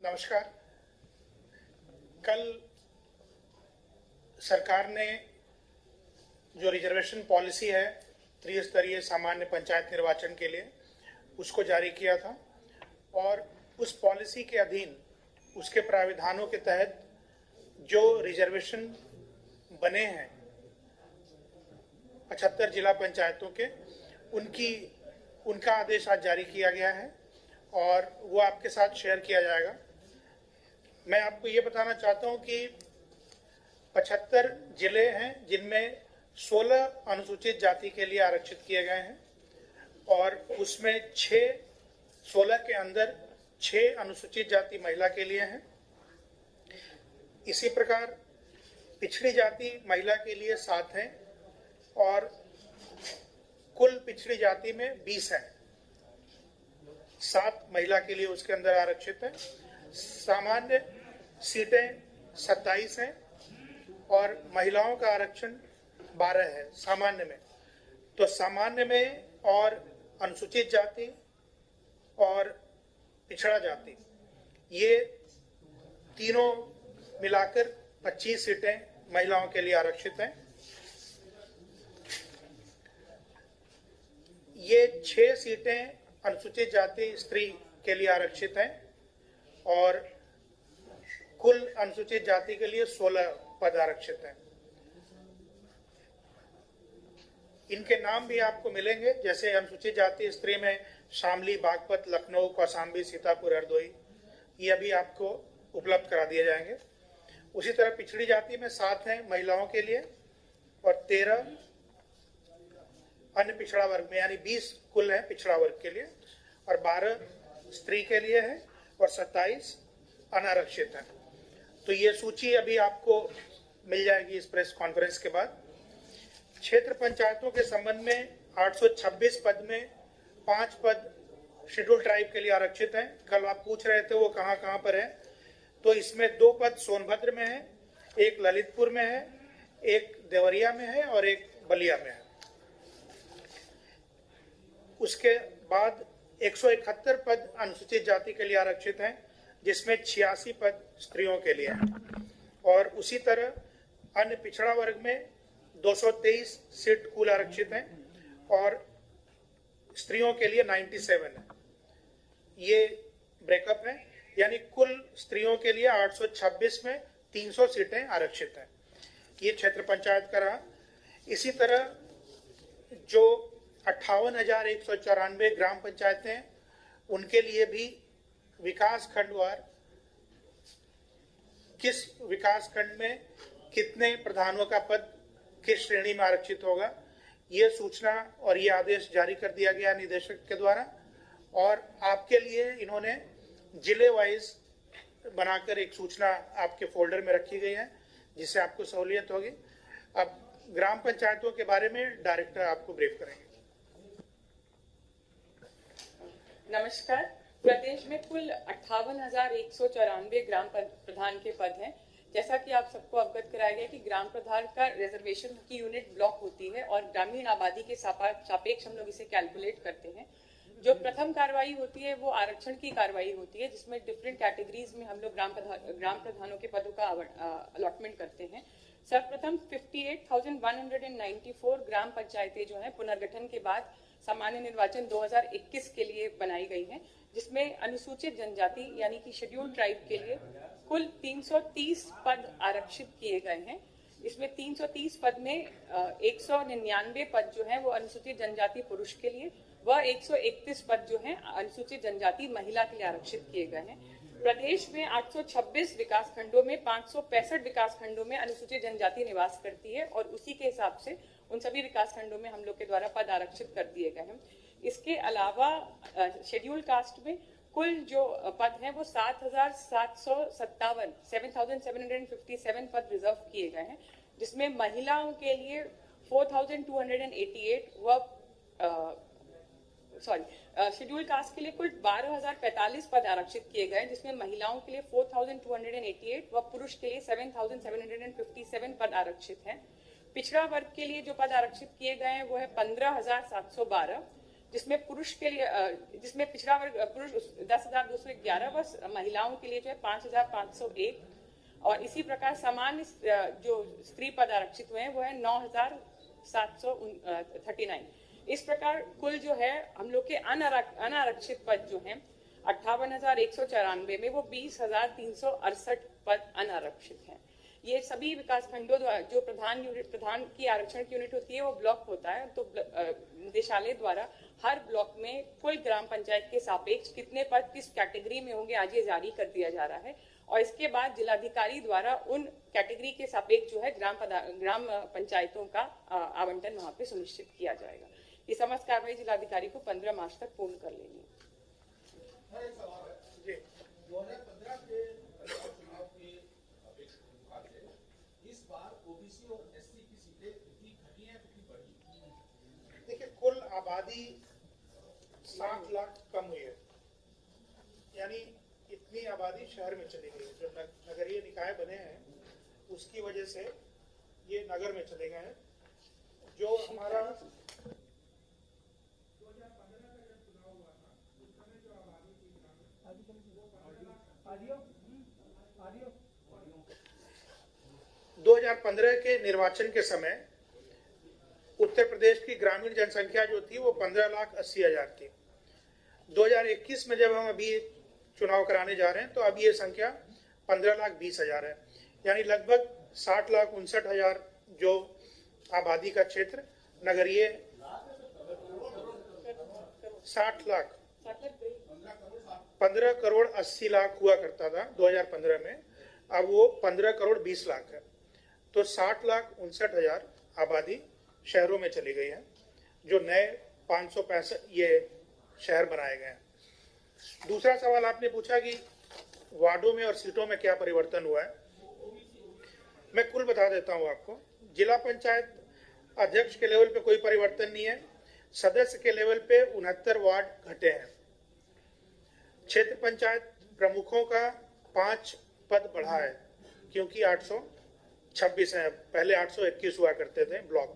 नमस्कार। कल सरकार ने जो रिजर्वेशन पॉलिसी है त्रिस्तरीय सामान्य पंचायत निर्वाचन के लिए उसको जारी किया था और उस पॉलिसी के अधीन उसके प्राविधानों के तहत जो रिजर्वेशन बने हैं 75 जिला पंचायतों के उनका आदेश आज जारी किया गया है और वो आपके साथ शेयर किया जाएगा। मैं आपको ये बताना चाहता हूँ कि 75 जिले हैं जिनमें 16 अनुसूचित जाति के लिए आरक्षित किए गए हैं और उसमें 16 के अंदर 6 अनुसूचित जाति महिला के लिए हैं। इसी प्रकार पिछड़ी जाति महिला के लिए 7 हैं और कुल पिछड़ी जाति में 20 हैं। 7 महिला के लिए उसके अंदर आरक्षित है। सामान्य सीटें 27 हैं और महिलाओं का आरक्षण 12 है सामान्य में। तो सामान्य में और अनुसूचित जाति और पिछड़ा जाति ये तीनों मिलाकर 25 सीटें महिलाओं के लिए आरक्षित हैं। ये 6 सीटें अनुसूचित जाति स्त्री के लिए आरक्षित हैं और कुल अनुसूचित जाति के लिए 16 पद आरक्षित हैं। इनके नाम भी आपको मिलेंगे, जैसे अनुसूचित जाति स्त्री में शामली, बागपत, लखनऊ, कौशाम्बी, सीतापुर, हरदोई, ये अभी आपको उपलब्ध करा दिए जाएंगे। उसी तरह पिछड़ी जाति में 7 हैं महिलाओं के लिए और 13 अन्य पिछड़ा वर्ग में, यानी 20 कुल है पिछड़ा वर्ग के लिए और 12 स्त्री के लिए है और 27 अनारक्षित है। तो ये सूची अभी आपको मिल जाएगी इस प्रेस कॉन्फ्रेंस के बाद। क्षेत्र पंचायतों के संबंध में 826 पद में 5 पद शेड्यूल ट्राइब के लिए आरक्षित हैं। कल आप पूछ रहे थे वो कहाँ पर है, तो इसमें 2 पद सोनभद्र में है, एक ललितपुर में है, एक देवरिया में है और एक बलिया में है। उसके बाद 171 पद अनुसूचित जाति के लिए आरक्षित हैं, जिसमें 86 पद स्त्रियों के लिए हैं और उसी तरह अन्य पिछड़ा वर्ग में 223 सीट कुल आरक्षित हैं और स्त्रियों के लिए 97 है। ये ब्रेकअप है, यानी कुल स्त्रियों के लिए 826 में 300 सीटें आरक्षित हैं। ये क्षेत्र पंचायत का रहा। इसी तरह जो 58,194 ग्राम पंचायतें हैं उनके लिए भी विकास खंडवार किस विकास खंड में कितने प्रधानों का पद किस श्रेणी में आरक्षित होगा, ये सूचना और ये आदेश जारी कर दिया गया निदेशक के द्वारा और आपके लिए इन्होंने जिले वाइज बनाकर एक सूचना आपके फोल्डर में रखी गई है जिससे आपको सहूलियत होगी। अब ग्राम पंचायतों के बारे में डायरेक्टर आपको ब्रीफ करेंगे। नमस्कार। प्रदेश में कुल 58,194 ग्राम प्रधान के पद हैं। जैसा कि आप सबको अवगत कराया गया कि ग्राम प्रधान का रिजर्वेशन की यूनिट ब्लॉक होती है और ग्रामीण आबादी के सापेक्ष हम लोग इसे कैलकुलेट करते हैं। जो प्रथम कार्रवाई होती है वो आरक्षण की कार्रवाई होती है, जिसमें डिफरेंट कैटेगरीज में हम लोग ग्राम प्रधानों के पदों का अलॉटमेंट करते हैं। सर्वप्रथम 58,194 ग्राम पंचायतें जो हैं पुनर्गठन के बाद सामान्य निर्वाचन 2021 के लिए बनाई गई हैं, जिसमें अनुसूचित जनजाति यानी कि शेड्यूल ट्राइब के लिए कुल 330 पद आरक्षित किए गए हैं। इसमें 330 पद में 199 पद जो हैं वो अनुसूचित जनजाति पुरुष के लिए व 131 पद जो हैं अनुसूचित जनजाति महिला के लिए आरक्षित किए गए हैं। प्रदेश में 826 विकास खंडों में 565 विकास खंडों में अनुसूचित जनजाति निवास करती है और उसी के हिसाब से उन सभी विकास खंडों में हम लोग के द्वारा पद आरक्षित कर दिए गए हैं। इसके अलावा शेड्यूल कास्ट में कुल जो पद हैं वो 7,757 पद रिजर्व किए गए हैं, जिसमें महिलाओं के लिए 4,288 व शेड्यूल कास्ट के लिए कुल 12,045 पद आरक्षित किए गए, जिसमें महिलाओं के लिए 4,288 व पुरुष के लिए 7,757 पद आरक्षित हैं। पिछड़ा वर्ग के लिए जो पद आरक्षित किए गए हैं वो है 15,712, जिसमें पुरुष के लिए जिसमें पिछड़ा वर्ग पुरुष 10,211 बस, महिलाओं के लिए जो है 5,501 और इसी प्रकार सामान्य जो स्त्री पद आरक्षित हुए हैं वो है 9,739। इस प्रकार कुल जो है हम लोग के अनारक्षित पद जो हैं 58,194 में वो 20,368 पद अनारक्षित हैं। ये सभी विकास खंडों द्वारा जो प्रधान की आरक्षण की यूनिट होती है वो ब्लॉक होता है, तो निदेशालय द्वारा हर ब्लॉक में कुल ग्राम पंचायत के सापेक्ष कितने पद किस कैटेगरी में होंगे आज ये जारी कर दिया जा रहा है और इसके बाद जिलाधिकारी द्वारा उन कैटेगरी के सापेक्ष जो है ग्राम पंचायतों का आवंटन वहां पे सुनिश्चित किया जाएगा। ये समस्त कार्रवाई जिलाधिकारी को 15 मार्च तक पूर्ण कर लेनी है। 2015 के चुनाव की अपेक्षा से इस बार ओबीसी और एससी की सीटें कितनी घटी हैं कितनी बढ़ी? देखिए, कुल आबादी 7 लाख कम हुई है, यानी इतनी आबादी शहर में चली गई है। जो नगरीय निकाय बने हैं उसकी वजह से ये नगर में चले गए हैं। जो हमारा 2015 के निर्वाचन के समय उत्तर प्रदेश की ग्रामीण जनसंख्या जो थी वो 15,80,000 थी। 2021 में जब हम अभी चुनाव कराने जा रहे हैं तो अब ये संख्या 15,20,000 है, यानी लगभग 60,59,000 जो आबादी का क्षेत्र नगरीय 60 लाख 15 करोड़ 80 लाख हुआ करता था 2015 में, अब वो 15 करोड़ 20 लाख है। तो 60,59,000 आबादी शहरों में चली गई है, जो नए 565 ये शहर बनाए गए हैं। दूसरा सवाल आपने पूछा कि वार्डों में और सीटों में क्या परिवर्तन हुआ है। मैं कुल बता देता हूं आपको। जिला पंचायत अध्यक्ष के लेवल पे कोई परिवर्तन नहीं है। सदस्य के लेवल पे 69 वार्ड घटे हैं। क्षेत्र पंचायत प्रमुखों का 5 पद बढ़ा है, क्योंकि 826 है, पहले 821 हुआ करते थे ब्लॉक।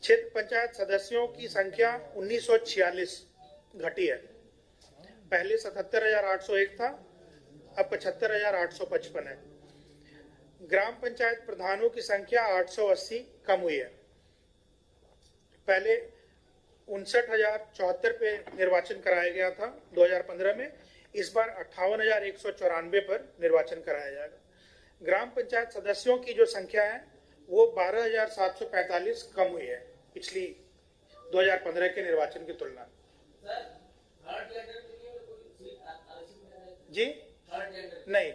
क्षेत्र पंचायत सदस्यों की संख्या 1946 घटी है, पहले 77,801 था, अब 75,855 है। ग्राम पंचायत प्रधानों की संख्या 880 कम हुई है, पहले 59,074 पे निर्वाचन कराया गया था 2015 में, इस बार 58,194 पर निर्वाचन कराया जाएगा। ग्राम पंचायत सदस्यों की जो संख्या है वो 12,745 कम हुई है पिछली 2015 के निर्वाचन की तुलना में। जी नहीं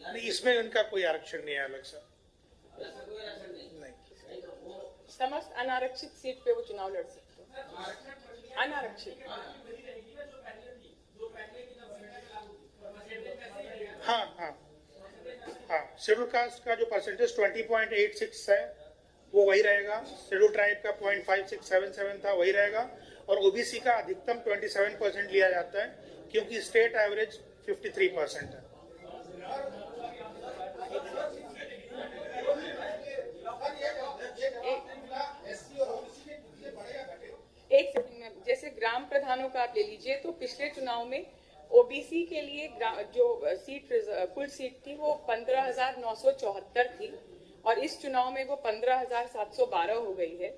नहीं, इसमें उनका कोई आरक्षण नहीं है अलग से। नहीं, समस्त अनारक्षित सीट पे वो चुनाव लड़ सकते हैं। अनारक्षित, हाँ हाँ हाँ, शेड्यूल कास्ट का जो परसेंटेज 20.86 है वो वही रहेगा। शेड्यूल ट्राइब का 0.5677 था वही रहेगा, और ओबीसी का अधिकतम 27% लिया जाता है, क्योंकि स्टेट एवरेज 53% है। एक सेकंड में, जैसे ग्राम प्रधानों का आप ले लीजिए तो पिछले चुनाव में ओबीसी के लिए जो कुल सीट थी वो 15,974 थी और इस चुनाव में वो 15,712 हो गई है।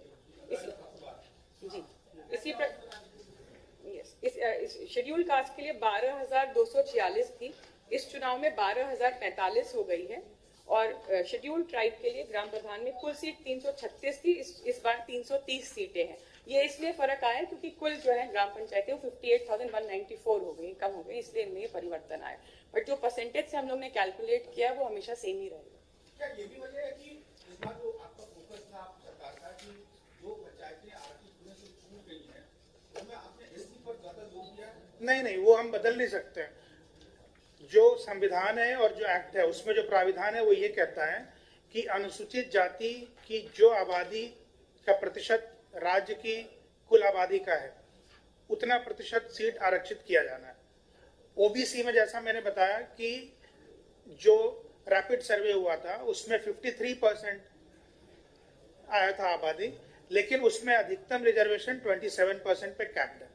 इस शेड्यूल कास्ट के लिए 12,246 थी, इस चुनाव में 12,045 हो गई है। और शेड्यूल ट्राइब के लिए ग्राम प्रधान में कुल सीट 336 थी, इस बार 330 सीटें हैं। ये इसलिए फर्क आया क्योंकि कुल जो है ग्राम पंचायतें 58,194 हो गई, कम हो गई, इसलिए इनमें परिवर्तन आया। बट जो परसेंटेज से हम लोग ने कैलकुलेट किया वो हमेशा सेम ही रहेगा। क्या ये भी वजह है कि इस बार जो आपका फोकस था सरकार का कि जो पंचायतें आर्थिक होने से छूट गई हैं उनमें आपने एससी पर ज्यादा जोर दिया? नहीं, वो हम बदल नहीं सकते हैं। जो संविधान है और जो एक्ट है उसमें जो प्राविधान है वो ये कहता है कि अनुसूचित जाति की जो आबादी का प्रतिशत राज्य की कुल आबादी का है उतना प्रतिशत सीट आरक्षित किया जाना है। ओबीसी में जैसा मैंने बताया कि जो रैपिड सर्वे हुआ था उसमें 53% आया था आबादी, लेकिन उसमें अधिकतम रिजर्वेशन 27% पे कैप्ड है।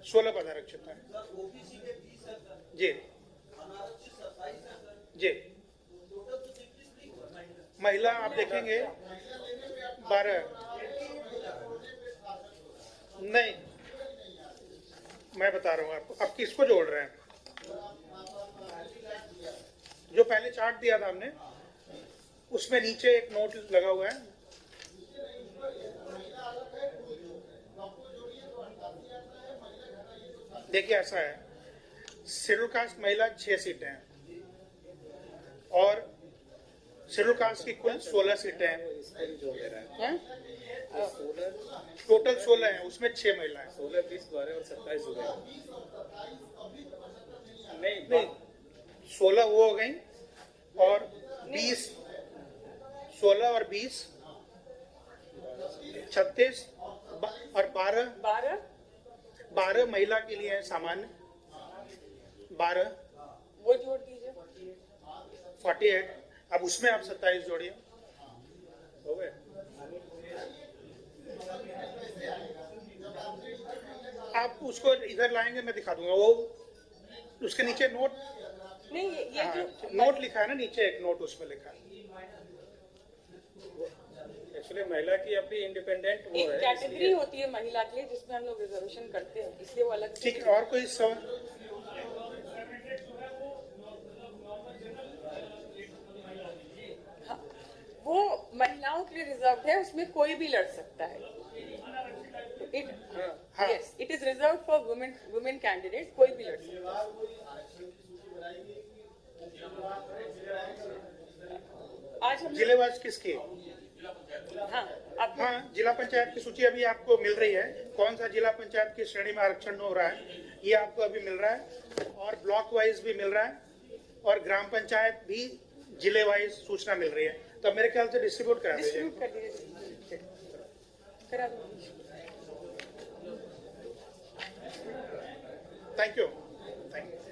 सोलह पद आरक्षित है जी जी। महिला आप देखेंगे 12 नहीं, मैं बता रहा हूँ आपको। अब किसको जोड़ रहे हैं? जो पहले चार्ट दिया था हमने, उसमें नीचे एक नोट लगा हुआ है। देखिए ऐसा है, शेड्यूल कास्ट महिला 6 सीटें हैं और शेड्यूल कास्ट की कुल 16 सीटें हैं। टोटल 16 हैं, उसमें 6 महिलाएं। 16, 20, 12 और 27 हो गए। नहीं, 16 वो हो गई और 20, 16 और 20, 36 और 12 महिला के लिए है सामान्य। 12 वो जोड़ दीजिए 48। अब उसमें आप 27 जोड़िए, हो गए। आप उसको इधर लाएंगे, मैं दिखा दूंगा। वो उसके नीचे नोट, नहीं, ये जो नोट लिखा है ना नीचे, एक नोट उसमें लिखा है। एक्चुअली महिला की अपनी इंडिपेंडेंट वो एक है, कैटेगरी होती है महिला के लिए जिसमें हम लोग रिजर्वेशन करते हैं, इसलिए वो अलग से ठीक है। और कोई सवाल? हाँ, वो महिलाओं के लिए रिजर्व है, उसमें कोई भी लड़ सकता है। हाँ। Yes, it is reserve for women candidate, कोई भी लड़ सकता है। आज हम जिलेवार किसकी? हाँ, आप हाँ, जिला पंचायत की सूची अभी आपको मिल रही है। कौन सा जिला पंचायत की श्रेणी में आरक्षण हो रहा है, ये आपको अभी मिल रहा है। और ब्लॉक वाइज भी मिल रहा है और ग्राम पंचायत भी जिले वाइज सूचना मिल रही है। तो मेरे ख्याल से डिस्ट्रीब्यूट करा दीजिए। डिस्ट्रीब्यूट कर दीजिए, करा दीजिए। Thank you. Thank you.